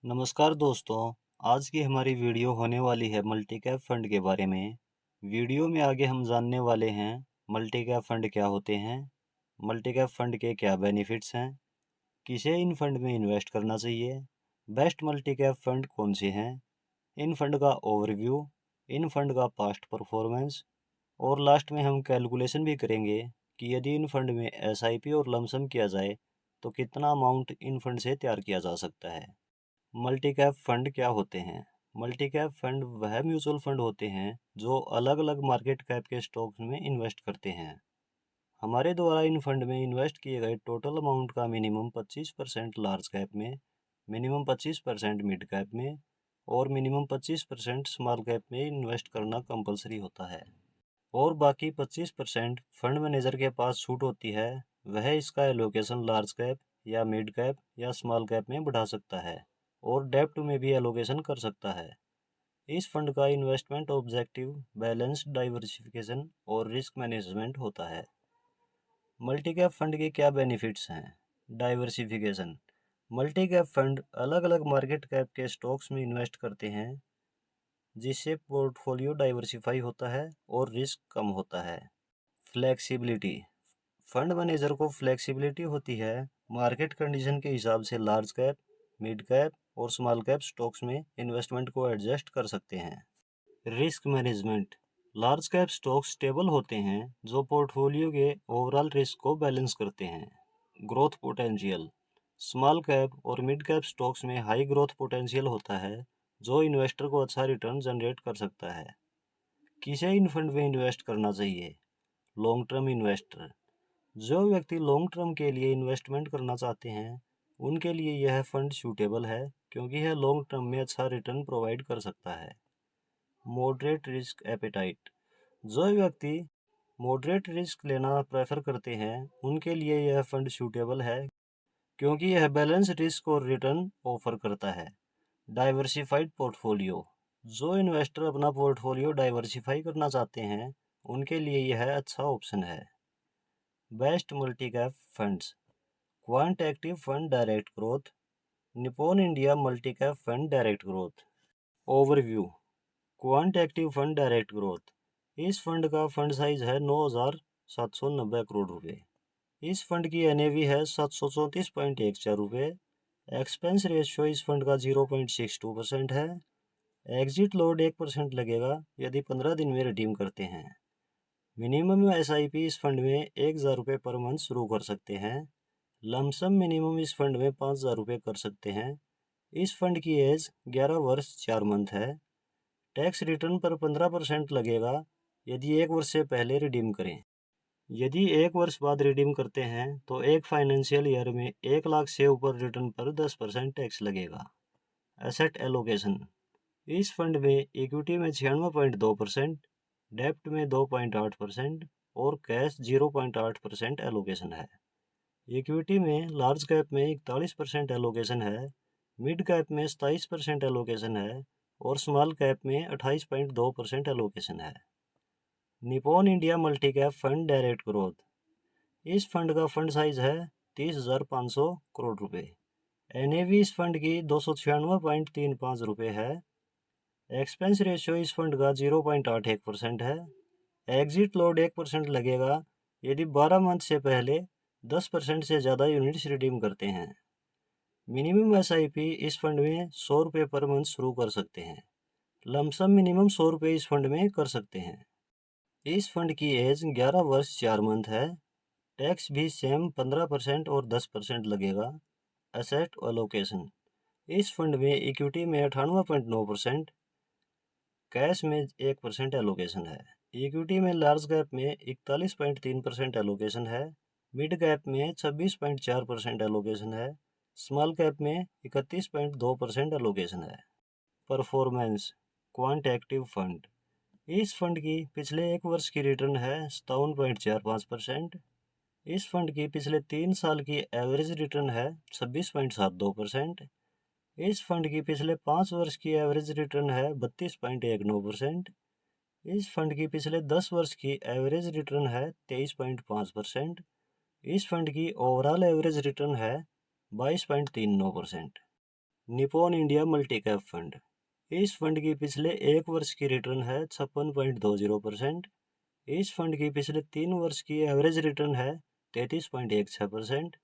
नमस्कार दोस्तों। आज की हमारी वीडियो होने वाली है मल्टी कैप फंड के बारे में। वीडियो में आगे हम जानने वाले हैं मल्टी कैप फंड क्या होते हैं, मल्टी कैप फंड के क्या बेनिफिट्स हैं, किसे इन फंड में इन्वेस्ट करना चाहिए, बेस्ट मल्टी कैप फंड कौन से हैं, इन फंड का ओवरव्यू, इन फंड का पास्ट परफॉर्मेंस और लास्ट में हम कैलकुलेशन भी करेंगे कि यदि इन फंड में एसआईपी और लमसम किया जाए तो कितना अमाउंट इन फंड से तैयार किया जा सकता है। मल्टी कैप फंड क्या होते हैं? मल्टी कैप फंड वह म्यूचुअल फंड होते हैं जो अलग अलग मार्केट कैप के स्टॉक्स में इन्वेस्ट करते हैं। हमारे द्वारा इन फंड में इन्वेस्ट किए गए टोटल अमाउंट का मिनिमम 25% लार्ज कैप में, मिनिमम 25% मिड कैप में और मिनिमम 25% स्मॉल कैप में इन्वेस्ट करना कंपलसरी होता है और बाकी 25% फंड मैनेजर के पास छूट होती है। वह इसका एलोकेशन लार्ज कैप या मिड कैप या स्मॉल कैप में बढ़ा सकता है और डेप्ट में भी एलोकेशन कर सकता है। इस फंड का इन्वेस्टमेंट ऑब्जेक्टिव बैलेंस्ड डाइवर्सिफिकेशन और रिस्क मैनेजमेंट होता है। मल्टी कैप फंड के क्या बेनिफिट्स हैं? डाइवर्सिफिकेशन। मल्टी कैप फंड अलग अलग मार्केट कैप के स्टॉक्स में इन्वेस्ट करते हैं जिससे पोर्टफोलियो डाइवर्सिफाई होता है और रिस्क कम होता है। फ्लेक्सिबिलिटी। फंड मैनेजर को फ्लेक्सिबिलिटी होती है मार्केट कंडीशन के हिसाब से लार्ज कैप, मिड कैप और स्मॉल कैप स्टॉक्स में इन्वेस्टमेंट को एडजस्ट कर सकते हैं। Risk management. Large cap stocks stable होते हैं जो पोर्टफोलियो के ओवरऑल रिस्क को बैलेंस करते हैं। Growth potential. स्मॉल कैप और मिड कैप स्टॉक्स में हाई ग्रोथ पोटेंशियल होता है जो इन्वेस्टर को अच्छा रिटर्न जनरेट कर सकता है। किसे इन फंड में इन्वेस्ट करना चाहिए? Long term investor. जो व्यक्ति लॉन्ग टर्म के लिए इन्वेस्टमेंट करना चाहते हैं उनके लिए यह फंड सूटेबल है क्योंकि यह लॉन्ग टर्म में अच्छा रिटर्न प्रोवाइड कर सकता है। Moderate risk appetite. जो व्यक्ति मॉडरेट रिस्क लेना प्रेफर करते हैं उनके लिए यह फंड सूटेबल है क्योंकि यह बैलेंस रिस्क और रिटर्न ऑफर करता है। Diversified portfolio. जो इन्वेस्टर अपना पोर्टफोलियो डाइवर्सिफाई करना चाहते हैं उनके लिए यह अच्छा ऑप्शन है। Best multi cap funds. Quant active fund direct growth, Nippon India multi cap fund direct growth. Overview. Quant active fund direct growth. इस फंड का फंड साइज है 9,790 करोड़ रुपए। इस फंड की एनएवी है 734.14 रुपये। एक्सपेंस रेशियो इस फंड का 0.62% है। एग्जिट लोड 1% लगेगा यदि 15 दिन में रिडीम करते हैं। मिनिमम एसआईपी इस फंड में 1,000 रुपये पर मंथ शुरू कर सकते हैं। लमसम मिनिमम इस फंड में 5,000 रुपये कर सकते हैं। इस फंड की एज 11 वर्ष 4 मंथ है। टैक्स रिटर्न पर 15% लगेगा यदि 1 वर्ष से पहले रिडीम करें। यदि 1 वर्ष बाद रिडीम करते हैं तो एक फाइनेंशियल ईयर में 1 लाख से ऊपर रिटर्न पर 10% टैक्स लगेगा। Asset allocation. इस फंड में इक्विटी में 96.2%, डेप्ट में 2.8% और कैश 0.8% एलोकेशन है। इक्विटी में लार्ज कैप में 41% एलोकेशन है, मिड कैप में 27% एलोकेशन है और स्मॉल कैप में 28.2% एलोकेशन है। Nippon India multi cap fund direct growth. इस फंड का फंड साइज है 30,500 करोड़ रुपए। एनएवी इस फंड की 296.35 रुपये है। एक्सपेंस रेशियो इस फंड का 0.81% है। एग्जिट लोड 1% लगेगा यदि 12 मंथ से पहले 10% से ज़्यादा यूनिट्स रिडीम करते हैं। मिनिमम एसआईपी इस फंड में 100 रुपये पर मंथ शुरू कर सकते हैं। लमसम मिनिमम 100 रुपये इस फंड में कर सकते हैं। इस फंड की एज 11 वर्ष 4 मंथ है। टैक्स भी सेम 15% और 10% लगेगा। Asset allocation. इस फंड में इक्विटी में 98.9%, कैश में 1% एलोकेशन है। इक्विटी में लार्ज कैप में 41.3% एलोकेशन है, मिड कैप में 26.4% एलोकेशन है, स्मॉल कैप में 31.2% एलोकेशन है। परफॉर्मेंस। Quant active fund. इस फंड की पिछले 1 वर्ष की रिटर्न है 57.45%। इस फंड की पिछले 3 साल की एवरेज रिटर्न है 26.72%। इस फंड की पिछले 5 वर्ष की एवरेज रिटर्न है 32.19%। इस फंड की पिछले 10 वर्ष की एवरेज रिटर्न है 23.5%। इस फंड की ओवरऑल एवरेज रिटर्न है 22.39%। Nippon India multi cap fund. इस फंड की पिछले 1 वर्ष की रिटर्न है 56.20%। इस फंड की पिछले 3 वर्ष की एवरेज रिटर्न है 33.16%।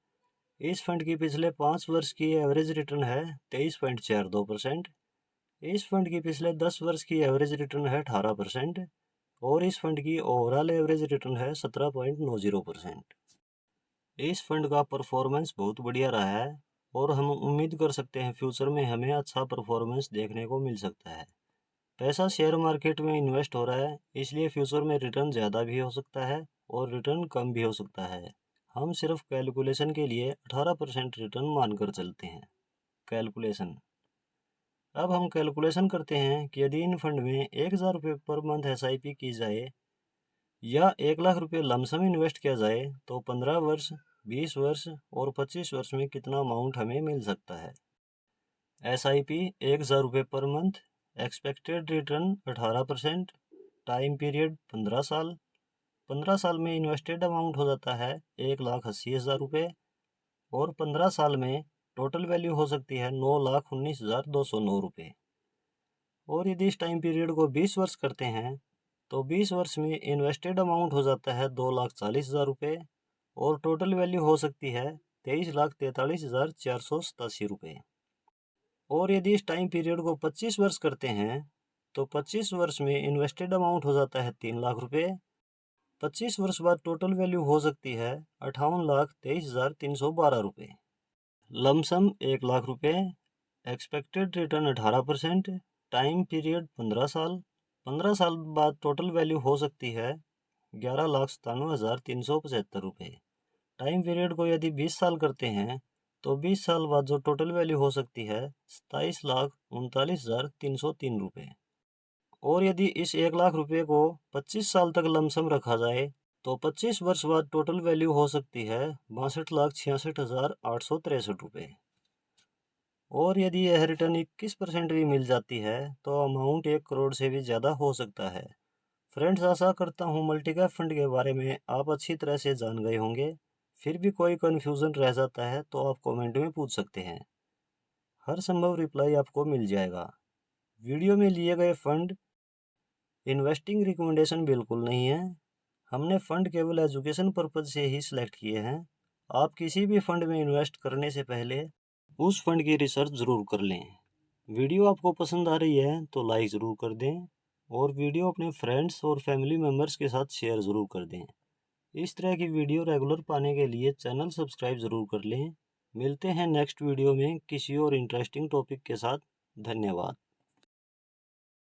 इस फंड की पिछले 5 वर्ष की एवरेज रिटर्न है 23.42%। इस फंड की पिछले 10 वर्ष की एवरेज रिटर्न है 18%। और इस फंड की ओवरऑल एवरेज रिटर्न है 17.90%। इस फंड का परफॉर्मेंस बहुत बढ़िया रहा है और हम उम्मीद कर सकते हैं फ्यूचर में हमें अच्छा परफॉर्मेंस देखने को मिल सकता है। पैसा शेयर मार्केट में इन्वेस्ट हो रहा है, इसलिए फ्यूचर में रिटर्न ज़्यादा भी हो सकता है और रिटर्न कम भी हो सकता है। हम सिर्फ कैलकुलेशन के लिए 18% रिटर्न मानकर चलते हैं। कैलकुलेशन। अब हम कैलकुलेशन करते हैं कि यदि इन फंड में 1000 रुपये पर मंथ SIP की जाए या 1 लाख रुपये लमसम इन्वेस्ट किया जाए तो 15 वर्ष, 20 वर्ष और 25 वर्ष में कितना अमाउंट हमें मिल सकता है। SIP 1000 रुपये per month, expected return 18%, time period 15 साल। 15 साल में इन्वेस्टेड अमाउंट हो जाता है 1,80,000 रुपये और 15 साल में टोटल वैल्यू हो सकती है 9,19,209 रुपये। और यदि इस टाइम पीरियड को 20 वर्ष करते हैं तो 20 वर्ष में इन्वेस्टेड अमाउंट हो जाता है 2,40,000 रुपये और टोटल वैल्यू हो सकती है 23,43,487 रुपये। और यदि इस टाइम पीरियड को 25 वर्ष करते हैं तो 25 वर्ष में इन्वेस्टेड अमाउंट हो जाता है 3 लाख रुपये। 25 वर्ष बाद टोटल वैल्यू हो सकती है 58,23,312 रुपये। लमसम 1 लाख रुपये, एक्सपेक्टेड रिटर्न 18%, टाइम पीरियड 15 साल। 15 साल बाद टोटल वैल्यू हो सकती है 11,97,375 रुपये। टाइम पीरियड को यदि 20 साल करते हैं तो 20 साल बाद जो टोटल वैल्यू हो सकती है 27,39,303 रुपये। और यदि इस 1 लाख रुपये को 25 साल तक लमसम रखा जाए तो 25 वर्ष बाद टोटल वैल्यू हो सकती है 62,66,863 रुपये। और यदि यह रिटर्न 21% भी मिल जाती है तो अमाउंट 1 करोड़ से भी ज़्यादा हो सकता है। फ्रेंड्स, आशा करता हूँ मल्टीकैप फंड के बारे में आप अच्छी तरह से जान गए होंगे। फिर भी कोई कन्फ्यूज़न रह जाता है तो आप कमेंट में पूछ सकते हैं, हर संभव रिप्लाई आपको मिल जाएगा। वीडियो में लिए गए फंड इन्वेस्टिंग रिकमेंडेशन बिल्कुल नहीं है। हमने फंड केवल एजुकेशन पर्पज़ से ही सिलेक्ट किए हैं। आप किसी भी फंड में इन्वेस्ट करने से पहले उस फंड की रिसर्च ज़रूर कर लें। वीडियो आपको पसंद आ रही है तो लाइक ज़रूर कर दें और वीडियो अपने फ्रेंड्स और फैमिली मेम्बर्स के साथ शेयर ज़रूर कर दें। इस तरह की वीडियो रेगुलर पाने के लिए चैनल सब्सक्राइब ज़रूर कर लें। मिलते हैं नेक्स्ट वीडियो में किसी और इंटरेस्टिंग टॉपिक के साथ। धन्यवाद।